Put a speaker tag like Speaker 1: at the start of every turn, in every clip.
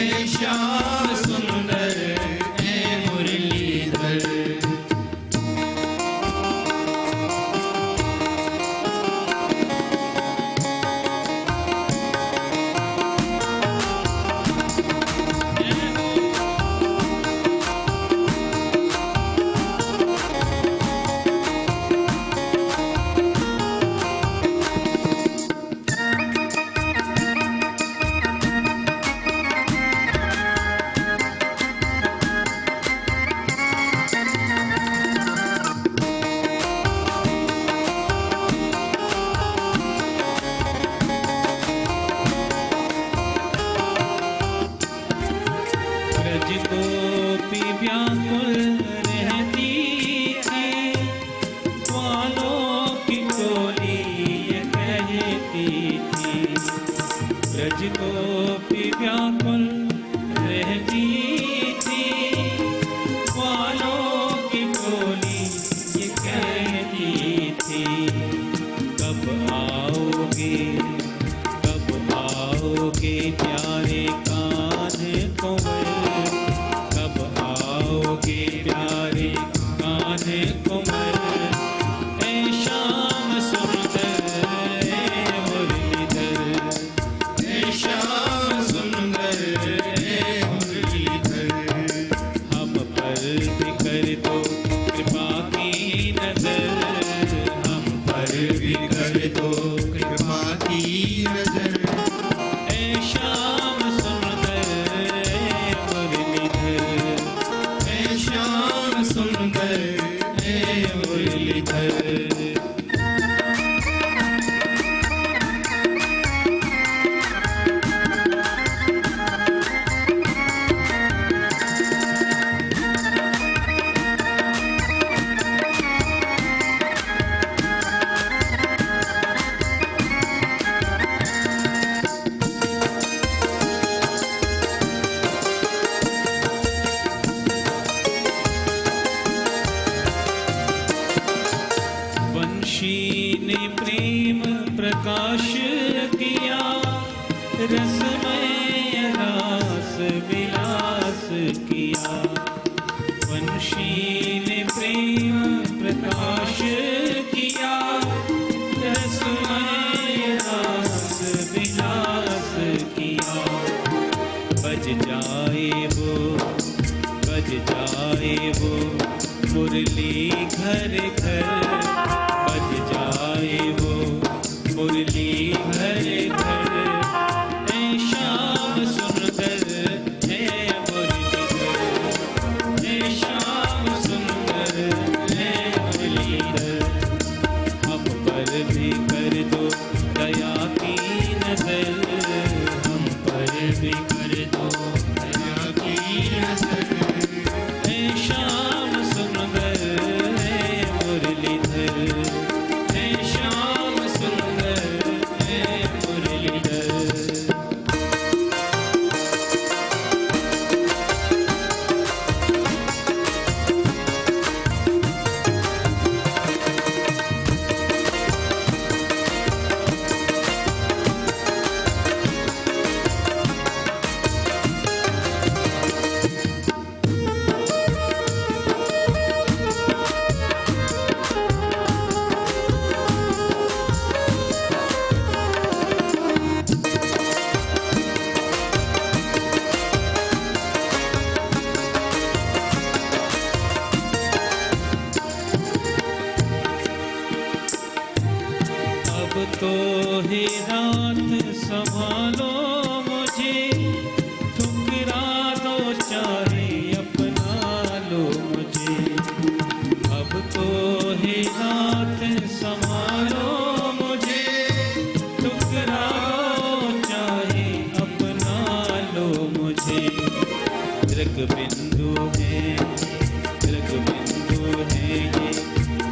Speaker 1: हे श्याम सुंदर हे मुरलीधर।
Speaker 2: ब्रज गोपी व्याकुल रहती थी, ग्वालों की टोली ये कहती थी, कब आओगे प्यारे कान्हे कुंवर, कब आओगे प्यारे कान्हे कुंवर। ऐ श्याम सुंदर हे मुरलीधर,
Speaker 1: हे श्याम सुंदर हे मुरलीधर।
Speaker 2: हम पर भी कर दो कृपा की नजर, हम पर भी कर दो
Speaker 1: कृपा की नजर।
Speaker 2: ऐ श्याम सुंदर हे मुरलीधर,
Speaker 1: हे श्याम सुंदर हे मुरलीधर।
Speaker 2: ने प्रेम प्रकाश किया, रसमय रास विलास किया। वंशी ने प्रेम प्रकाश किया, रसमय रास विलास किया। बज जाए वो मुरली घर घर, बज जाए वो मुरली घर घर। ऐ श्याम सुंदर हे मुरलीधर, ऐ श्याम सुंदर हे मुरलीधर। हम पर भी कर दो दया की नजर, हम पर भी कर दो दया की नजर। ऐ श्याम सुंदर हे मुरलीधर, हे श्याम सुंदर हे मुरलीधर। अब तो हे रात संभालो मुझे, ठुकरा दो चाहे अपना लो मुझे। अब तो हे रात संभालो मुझे, ठुकरा दो चाहे अपना लो मुझे। दृग बिंदु है ये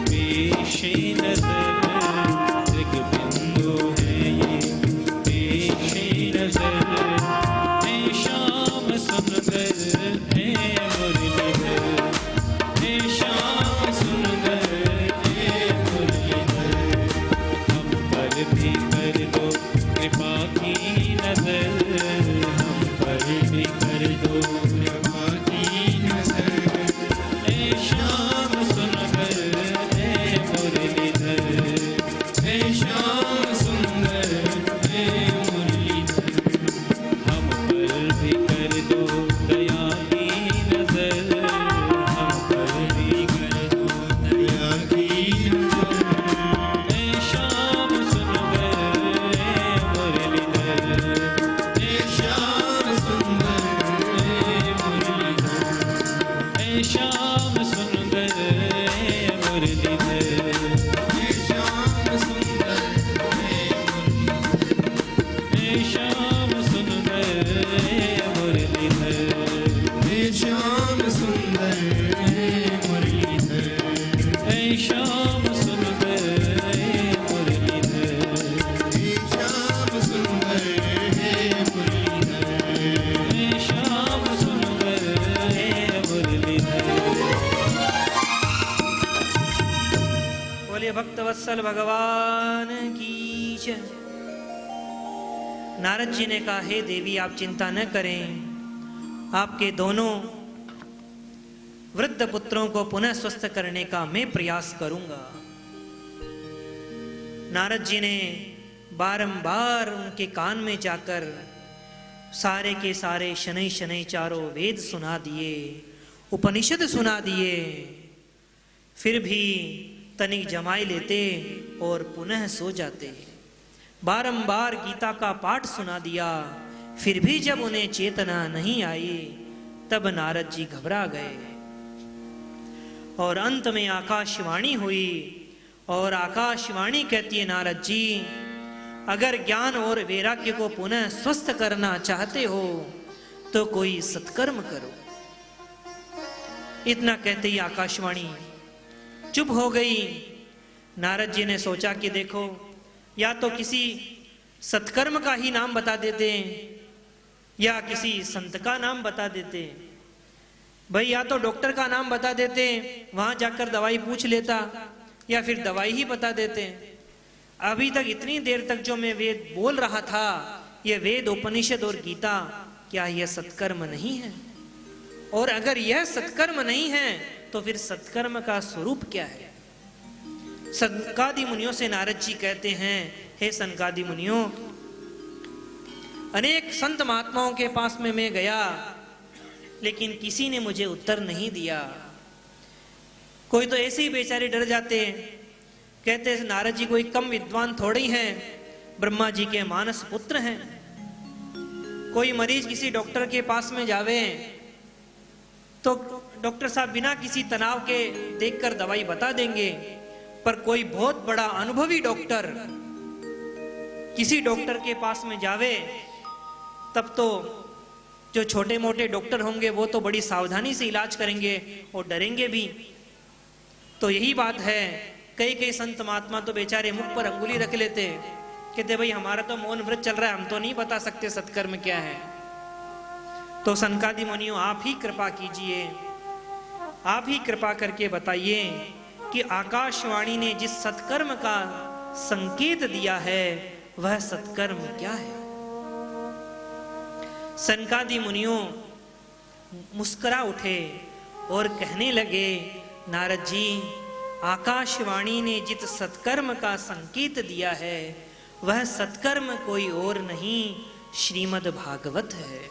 Speaker 2: पेशे नजर, दृग बिंदु है ये पेशे नजर। हे श्याम सुंदर हे मुरलीधर, हे श्याम सुंदर हे मुरलीधर। हम पर भी कर दो कृपा की नजर, हम पर भी कर दो
Speaker 1: कृपा की नजर
Speaker 2: ए श्याम सुंदर ए मुरलीधर
Speaker 1: हे श्याम सुंदर हे मुरलीधर
Speaker 2: हम पर भी कर दो दया की नजर हम पर भी कर दो
Speaker 1: दया की नजर
Speaker 2: ए श्याम सुंदर ए मुरलीधर
Speaker 1: हे श्याम सुंदर हे मुरलीधर
Speaker 2: ए श्याम सुंदर ए मुरलीधर
Speaker 1: हे श्याम सुंदर हे मुरलीधर
Speaker 2: ए श्याम सुंदर ए मुरलीधर
Speaker 1: हे श्याम सुंदर हे मुरलीधर
Speaker 2: ए श्याम सुंदर ए मुरलीधर
Speaker 1: हे श्याम सुंदर हे मुरलीधर
Speaker 2: ए श्याम सुंदर ए मुरलीधर
Speaker 3: बोलिए भक्तवत्सल भगवान की जय। नारद जी ने कहा, हे देवी आप चिंता न करें, आपके दोनों वृद्ध पुत्रों को पुनः स्वस्थ करने का मैं प्रयास करूंगा। नारद जी ने बारंबार उनके कान में जाकर सारे के सारे शनै शनै चारों वेद सुना दिए, उपनिषद सुना दिए, फिर भी तनिक जमाई लेते और पुनः सो जाते। बारंबार गीता का पाठ सुना दिया, फिर भी जब उन्हें चेतना नहीं आई तब नारद जी घबरा गए और अंत में आकाशवाणी हुई और आकाशवाणी कहती है, नारद जी अगर ज्ञान और वैराग्य को पुनः स्वस्थ करना चाहते हो तो कोई सत्कर्म करो। इतना कहते ही आकाशवाणी चुप हो गई। नारद जी ने सोचा कि देखो, या तो किसी सत्कर्म का ही नाम बता देते या किसी संत का नाम बता देते। भाई या तो डॉक्टर का नाम बता देते, वहां जाकर दवाई पूछ लेता, या फिर दवाई ही बता देते। अभी तक इतनी देर तक जो मैं वेद बोल रहा था, ये वेद उपनिषद और गीता, क्या यह सत्कर्म नहीं है? और अगर यह सत्कर्म नहीं है तो फिर सत्कर्म का स्वरूप क्या है? सनकादि मुनियों से नारद जी कहते हैं, हे सनकादि मुनियों, अनेक संत महात्माओं के पास में मैं गया लेकिन किसी ने मुझे उत्तर नहीं दिया। कोई तो ऐसे ही बेचारे डर जाते, कहते हैं नारद जी कोई कम विद्वान थोड़े ही हैं, ब्रह्मा जी के मानस पुत्र हैं। कोई मरीज किसी डॉक्टर के पास में जावे तो डॉक्टर साहब बिना किसी तनाव के देखकर दवाई बता देंगे, पर कोई बहुत बड़ा अनुभवी डॉक्टर किसी डॉक्टर के पास में जावे तब तो जो छोटे मोटे डॉक्टर होंगे वो तो बड़ी सावधानी से इलाज करेंगे और डरेंगे भी। तो यही बात है, कई कई संत महात्मा तो बेचारे मुख पर अंगुली रख लेते, कहते भाई हमारा तो मौन व्रत चल रहा है, हम तो नहीं बता सकते सत्कर्म क्या है। तो सनकादि मुनियों आप ही कृपा कीजिए, आप ही कृपा करके बताइए कि आकाशवाणी ने जिस सत्कर्म का संकेत दिया है वह सत्कर्म क्या है? सनकादि मुनियों मुस्कुरा उठे और कहने लगे, नारद जी आकाशवाणी ने जिस सत्कर्म का संकेत दिया है वह सत्कर्म कोई और नहीं, श्रीमद् भागवत है।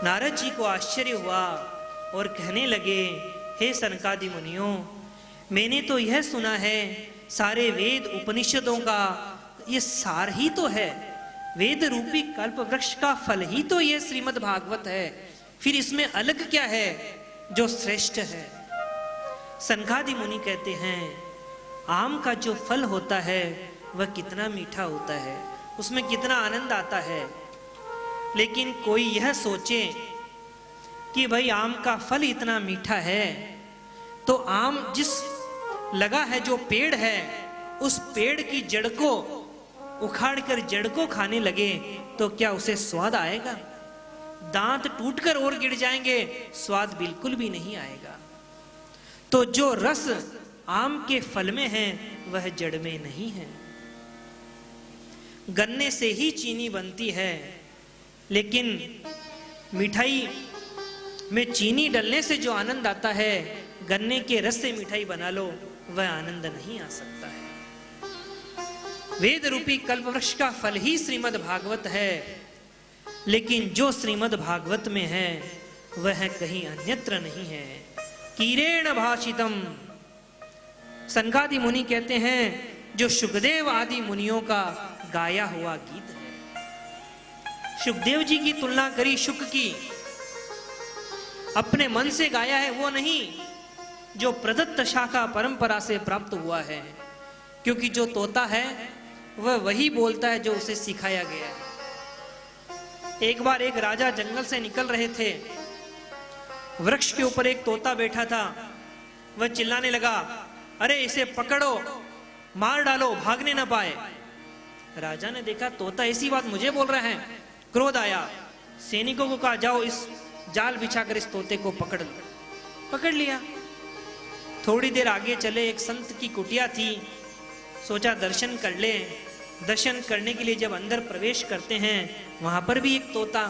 Speaker 3: नारद जी को आश्चर्य हुआ और कहने लगे, हे सनकादि मुनियों, मैंने तो यह सुना है सारे वेद उपनिषदों का ये सार ही तो है, वेद रूपी कल्प वृक्ष का फल ही तो ये श्रीमद् भागवत है, फिर इसमें अलग क्या है जो श्रेष्ठ है? सनकादि मुनि कहते हैं, आम का जो फल होता है वह कितना मीठा होता है, उसमें कितना आनंद आता है, लेकिन कोई यह सोचे कि भाई आम का फल इतना मीठा है तो आम जिस लगा है जो पेड़ है उस पेड़ की जड़ को उखाड़कर जड़ को खाने लगे तो क्या उसे स्वाद आएगा? दांत टूटकर और गिर जाएंगे, स्वाद बिल्कुल भी नहीं आएगा। तो जो रस आम के फल में है वह जड़ में नहीं है। गन्ने से ही चीनी बनती है, लेकिन मिठाई में चीनी डलने से जो आनंद आता है, गन्ने के रस से मिठाई बना लो, वह आनंद नहीं आ सकता है। वेद रूपी कल्पवृक्ष का फल ही श्रीमद् भागवत है, लेकिन जो श्रीमद् भागवत में है वह कहीं अन्यत्र नहीं है। कीरेण भाषितम, सनकादि मुनि कहते हैं जो सुखदेव आदि मुनियों का गाया हुआ गीत है। सुखदेव जी की तुलना करी शुक की, अपने मन से गाया है वो नहीं जो प्रदत्त शाखा परंपरा से प्राप्त हुआ है, क्योंकि जो तोता है वह वही बोलता है जो उसे सिखाया गया है। एक बार एक राजा जंगल से निकल रहे थे, वृक्ष के ऊपर एक तोता बैठा था। वह चिल्लाने लगा, अरे इसे पकड़ो, मार डालो, भागने न पाए। राजा ने देखा तोता ऐसी बात मुझे बोल रहा है, क्रोध आया। सैनिकों को कहा, जाओ इस जाल बिछाकर इस तोते को पकड़ लो। पकड़ लिया। थोड़ी देर आगे चले, एक संत की कुटिया थी, सोचा दर्शन कर ले। दर्शन करने के लिए जब अंदर प्रवेश करते हैं, वहां पर भी एक तोता।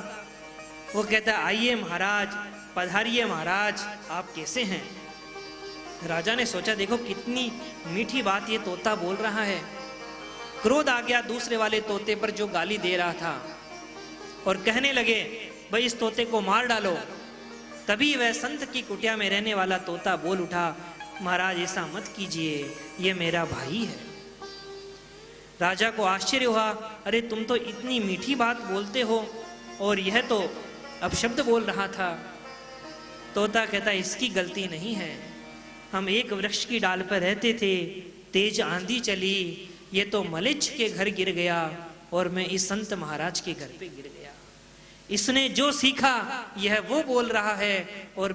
Speaker 3: वो कहता, आइए महाराज, पधारिए महाराज, आप कैसे हैं? राजा ने सोचा, देखो कितनी मीठी बात ये तोता बोल रहा है। क्रोध आ गया दूसरे वाले तोते पर जो गाली दे रहा था, और कहने लगे, भाई इस तोते को मार डालो। तभी वह संत की कुटिया में रहने वाला तोता बोल उठा, महाराज ऐसा मत कीजिए, ये मेरा भाई है। राजा को आश्चर्य हुआ, अरे तुम तो इतनी मीठी बात बोलते हो और यह तो अपशब्द बोल रहा था। तोता कहता, इसकी गलती नहीं है, हम एक वृक्ष की डाल पर रहते थे, तेज आंधी चली, ये तो मलेच्छ के घर गिर गया और मैं इस संत महाराज के घर पे गिर गया। इसने जो सीखा यह वो बोल रहा है, और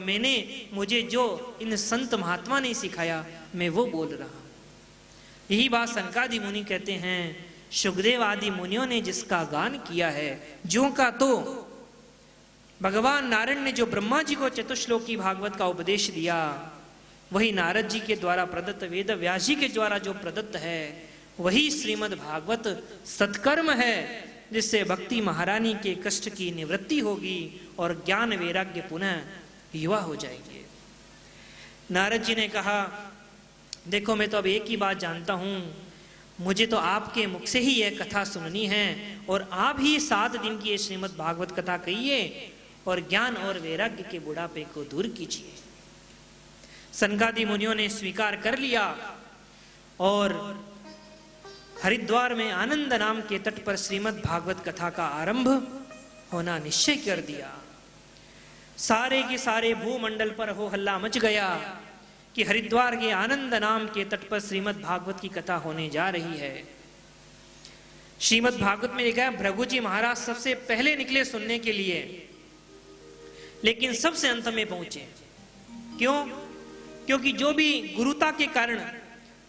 Speaker 3: मुझे जो इन संत महात्मा ने सिखाया मैं वो बोल रहा हूं। यही बात सनकादि मुनि कहते हैं, सुखदेव आदि मुनियों ने जिसका गान किया है, ज्यों का तो भगवान नारायण ने जो ब्रह्मा जी को चतुश्लोकी भागवत का उपदेश दिया, वही नारद जी के द्वारा प्रदत्त, वेद व्यास जी के द्वारा जो प्रदत्त है, वही श्रीमद् भागवत सत्कर्म है, जिससे भक्ति महारानी के कष्ट की निवृत्ति होगी और ज्ञान वैराग्य पुनः युवा हो जाएंगे। नारद जी ने कहा, देखो मैं तो अब एक ही बात जानता हूं, मुझे तो आपके मुख से ही यह कथा सुननी है, और आप ही 7 दिन की ये श्रीमद् भागवत कथा कहिए और ज्ञान और वैराग्य के बुढ़ापे को दूर कीजिए। सनकादि मुनियों ने स्वीकार कर लिया और हरिद्वार में आनंद नाम के तट पर श्रीमद् भागवत कथा का आरंभ होना निश्चय कर दिया। सारे के सारे भूमंडल पर हो हल्ला मच गया कि हरिद्वार के आनंद नाम के तट पर श्रीमद् भागवत की कथा होने जा रही है। श्रीमद् भागवत में लिखा है, भृगु जी महाराज सबसे पहले निकले सुनने के लिए, लेकिन सबसे अंत में पहुंचे। क्यों? क्योंकि जो भी गुरुता के कारण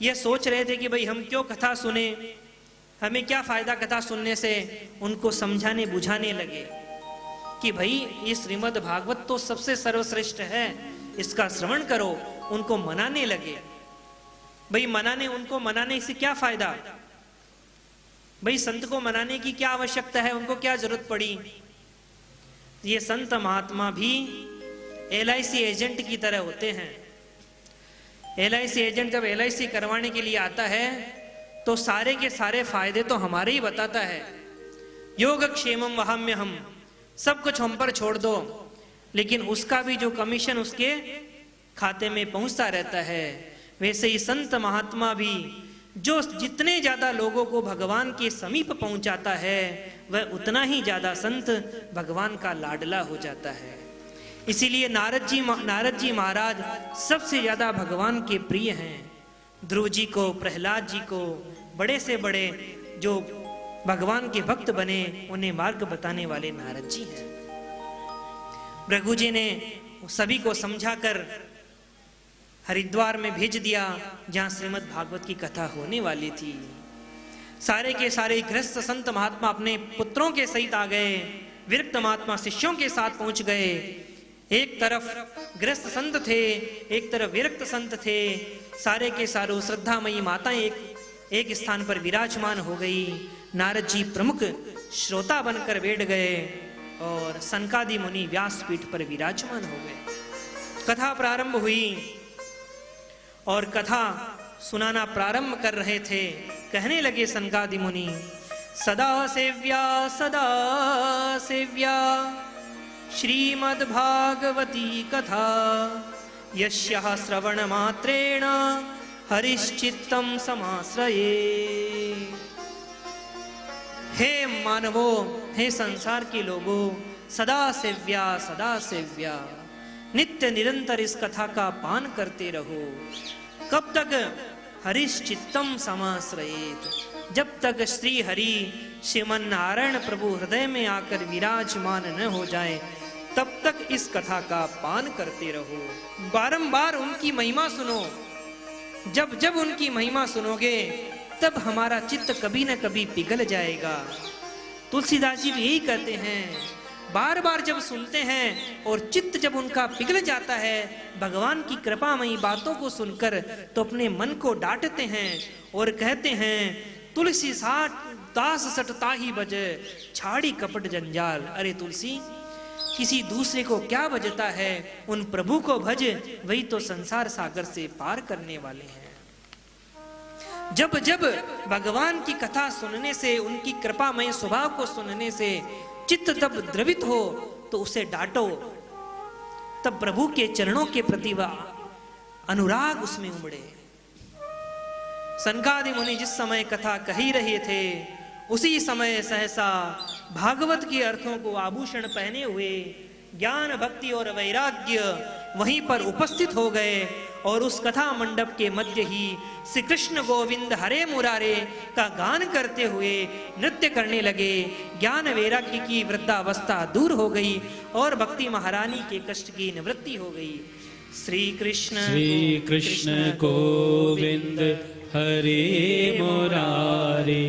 Speaker 3: यह सोच रहे थे कि भाई हम क्यों कथा सुने, हमें क्या फायदा कथा सुनने से, उनको समझाने बुझाने लगे कि भाई ये श्रीमद् भागवत तो सबसे सर्वश्रेष्ठ है, इसका श्रवण करो। उनको मनाने लगे। भाई उनको मनाने से क्या फायदा? भाई संत को मनाने की क्या आवश्यकता है, उनको क्या जरूरत पड़ी? ये संत महात्मा भी LIC एजेंट की तरह होते हैं। LIC एजेंट जब LIC करवाने के लिए आता है तो सारे के सारे फायदे तो हमारे ही बताता है। योगक्षेमम वहाम्य हम, सब कुछ हम पर छोड़ दो, लेकिन उसका भी जो कमीशन उसके खाते में पहुंचता रहता है। वैसे ही संत महात्मा भी जो जितने ज्यादा लोगों को भगवान के समीप पहुंचाता है, वह उतना ही ज्यादा संत भगवान का लाडला हो जाता है। इसीलिए नारद जी महाराज सबसे ज्यादा भगवान के प्रिय हैं। ध्रुव जी को, प्रहलाद जी को, बड़े से बड़े जो भगवान के भक्त बने, उन्हें मार्ग बताने वाले नारद जी हैं। भृगु जी ने सभी को समझाकर हरिद्वार में भेज दिया, जहां श्रीमद् भागवत की कथा होने वाली थी। सारे के सारे गृहस्थ संत महात्मा अपने पुत्रों के सहित आ गए, विरक्त महात्मा शिष्यों के साथ पहुंच गए। एक तरफ गृहस्थ संत थे, एक तरफ विरक्त संत थे। सारे के सारे श्रद्धामयी माताएं एक स्थान पर विराजमान हो गई। नारद जी प्रमुख श्रोता बनकर बैठ गए और सनकादि मुनि व्यासपीठ पर विराजमान हो गए। कथा प्रारंभ हुई और कथा सुनाना प्रारंभ कर रहे थे। कहने लगे सनकादि मुनि, सदा सेव्या श्रीमद्भागवती कथा, यस्याः श्रवण मात्रेण हरिश्चित्तं समाश्रये। हे मानवों, हे संसार के लोगों, सदा सेव्या नित्य निरंतर इस कथा का पान करते रहो। कब तक? हरिश्चित्तम समाश्रयेत, जब तक श्री हरि श्रीमन नारायण प्रभु हृदय में आकर विराजमान न हो जाए, तब तक इस कथा का पान करते रहो। बारंबार उनकी महिमा सुनो। जब जब उनकी महिमा सुनोगे तब हमारा चित्त कभी न कभी पिघल जाएगा। तुलसीदास जी भी यही कहते हैं, बार बार जब सुनते हैं और चित्त जब उनका पिघल जाता है भगवान की कृपामयी बातों को सुनकर, तो अपने मन को डांटते हैं और कहते हैं, तुलसी साठ दास सट ताही बज, छाड़ी कपट जंजाल। अरे तुलसी, किसी दूसरे को क्या बजता है, उन प्रभु को भज, वही तो संसार सागर से पार करने वाले हैं। जब जब भगवान की कथा सुनने से, उनकी कृपामय स्वभाव को सुनने से चित्त तब द्रवित हो तो उसे डांटो, तब प्रभु के चरणों के प्रति अनुराग उसमें उमड़े। सनकादि मुनि जिस समय कथा कही रहे थे, उसी समय सहसा भागवत के अर्थों को आभूषण पहने हुए ज्ञान भक्ति और वैराग्य वहीं पर उपस्थित हो गए और उस कथा मंडप के मध्य ही श्री कृष्ण गोविंद हरे मुरारे का गान करते हुए नृत्य करने लगे। ज्ञान वैराग्य की वृद्धावस्था दूर हो गई और भक्ति महारानी के कष्ट की निवृत्ति हो गई। श्री कृष्ण
Speaker 2: गोविंद हरे मुरारे,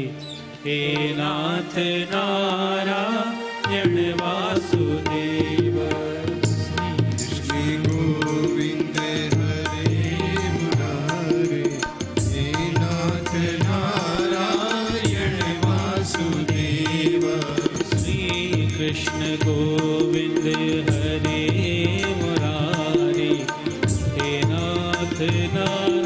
Speaker 2: हे नाथ नारायण वासुदेव।
Speaker 1: श्री गोविंद हरे मुरारे, हे नाथ नारायण वासुदेव।
Speaker 2: श्री कृष्ण गोविंद हरे मुरारे, हे नाथ नारायण